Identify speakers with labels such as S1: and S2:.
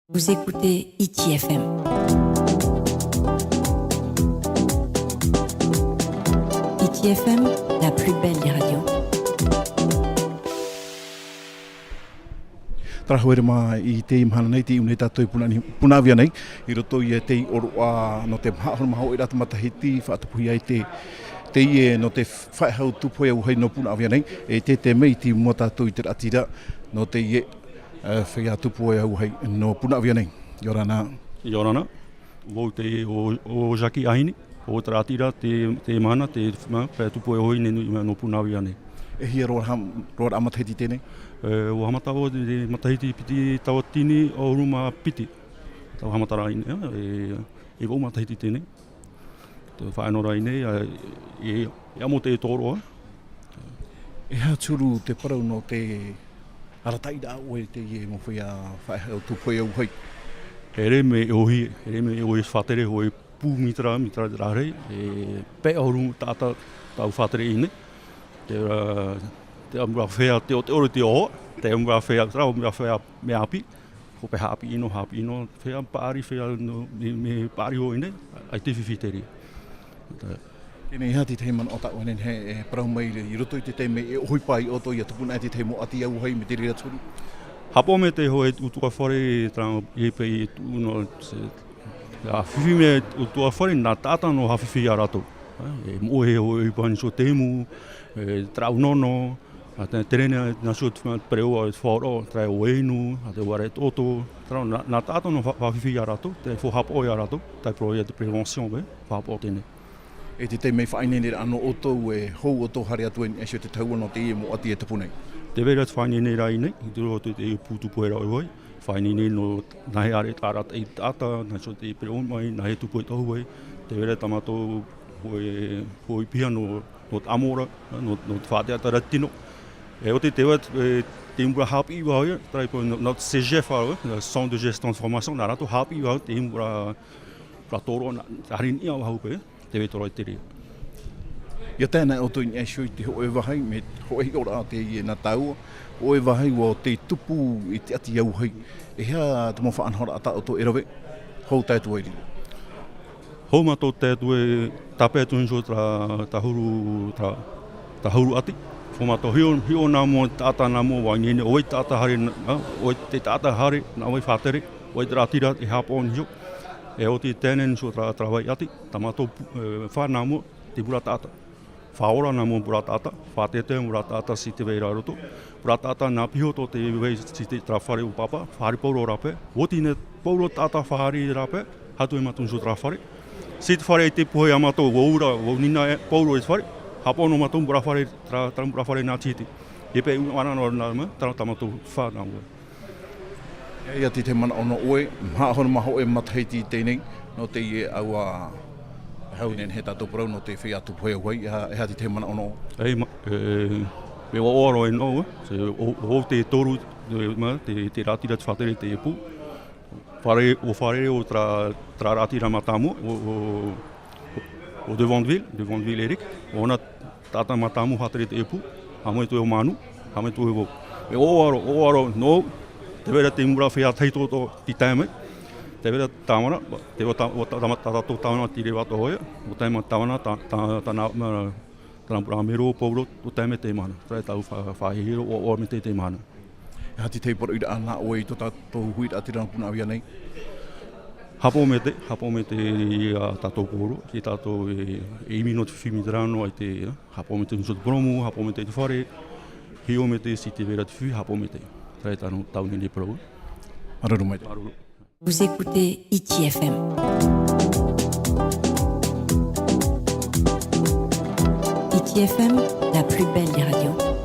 S1: Vous écoutez ITFM. ITFM, la plus belle des radios.
S2: Trahoere mā I te imhana nei, te iu nei tātou I punawia nei, I roto I te oroa no te maho I rata matahiti, whaatapuhi ai te ie no te whaihau tupo e uhei no punawia nei, e te mei ti mua tātou I te ratira no te ie whai tupo e uhei no punawia nei. Yorana.
S3: Yorana, o te o Jaki Ahini, o te ratira, te mana, te whai tupo e uhei no punawia nei.
S2: E hia roa amatahiti tēnei?
S3: O hamata o te matahiti piti tawatini o ruma piti. Tau hamatara ine, e o matahiti tēnei. Te whaenora ine, e amo te toroa.
S2: E hea turu te parau no te arataira o e te ie mo whaihau tupo e uhei.
S3: Here me ohi whatere o e pū mitra rārei, e pe o rungu tāta tau whatere ine. Te amura whea te ore te oho, te amura whea me api, ko pe hapi ino, whea pāri me pāri o ine, ai te whiwhiteri.
S2: Tēnei hea te man o tāua nen he parau mai I roto I te te me e ohoi pai o to I atupuna e te te mo ati au hei me te rira turu.
S3: Hapo me te hoe utua whare trao I pei uno a whiwhi me utua whare nā tāta no hawhiwhi a rato. E mohe o I pani so temu, trao nono, te terene na so preo o whaoro, trao o einu, te ware toto, trao nā tāta no hawhiwhi a rato, te whahapo a rato, tai proia de prevention be, whahapo tēne.
S2: E te mei whainene ano oto e hou oto hare atu e sio te taua no te ie mo ati e tapunei.
S3: Te vera whainene rai nei, I tiro te pūtupu e rau hoi, whainene no nahe are tārat e tāta, na so te preo mai, nahe tupu e tohu hoi, te vera tamato hoi pia no te amora, no te whātea tara tino. E o te tewa, te imbura hapi iwa hoi, trai po no te CGF hoi, Centre de Gestion de Formation, nā rato hapi iwa hoi, te imbura toro, harin ia hau pe, te vetora I te rea.
S2: Ia tēnei o tui e sio I te hoe wahai, me hoe ora te ie nā taua, hoe wahai o te tupu I te ati au hei. E hea te mo whaanhora ata o to erawe, hou tātua eri.
S3: Hou mato tātua e tape atu nso ta huru ati. Hou mato hio nā mua tāta nā mua wainene, oi tāta hare, oi te tāta hare, nā oi whātere, oi te ratira e hapo nso. E o te tēnei nso trawai ati, ta mato wha nā mua, te pura tāta. Whaora nā mua pura tāta, whātete pura tāta si te weira roto. Pura tāta nā piho to te wei si te trawhare o papa, whare pauro rape. Wotine pauro tāta whare rape, hatu e matu nso trawhare. Si te whare I te puhe amato, wo ura, wo nina e pauro e te whare, hapo no matu pura whare, pura whare nā titi. E pe wana no nā mua, tamato wha nā mua.
S2: Ia te mana ono oe, mahono maho e matahiti tēnei, no te ie aua hau nen he tātou parau no te whi atu poe wai, e hea te mana ono.
S3: Ei, me o oro e no, o te toru, te ratira te whatere te epu. Whare o tra ratira matamu, o Devontville Eric, o ona tata matamu hatere te epu, hamo tu e o manu, hamo tu e o. Me o oro, no, te vera te mura whea teito to ti taimai, te vera tāmana, te o tātou tāmana tire wato hoia, o taima tāmana, tāna pura mero pauro, o taime te mana, trai tau whahihiro o me te mana.
S2: E hati te poro ira ana oe I to tātou hui atira na punawia nei?
S3: Hapo me te tātou poro, ki tātou e imi no te whimitrano, ai te hapo me te nso te promo, hapo me te whare, hio me te si te vera te whi, hapo me te. Trai tau nini parau.
S2: Aruru mai te.
S1: Vous écoutez ITFM. ITFM, la plus belle des radios.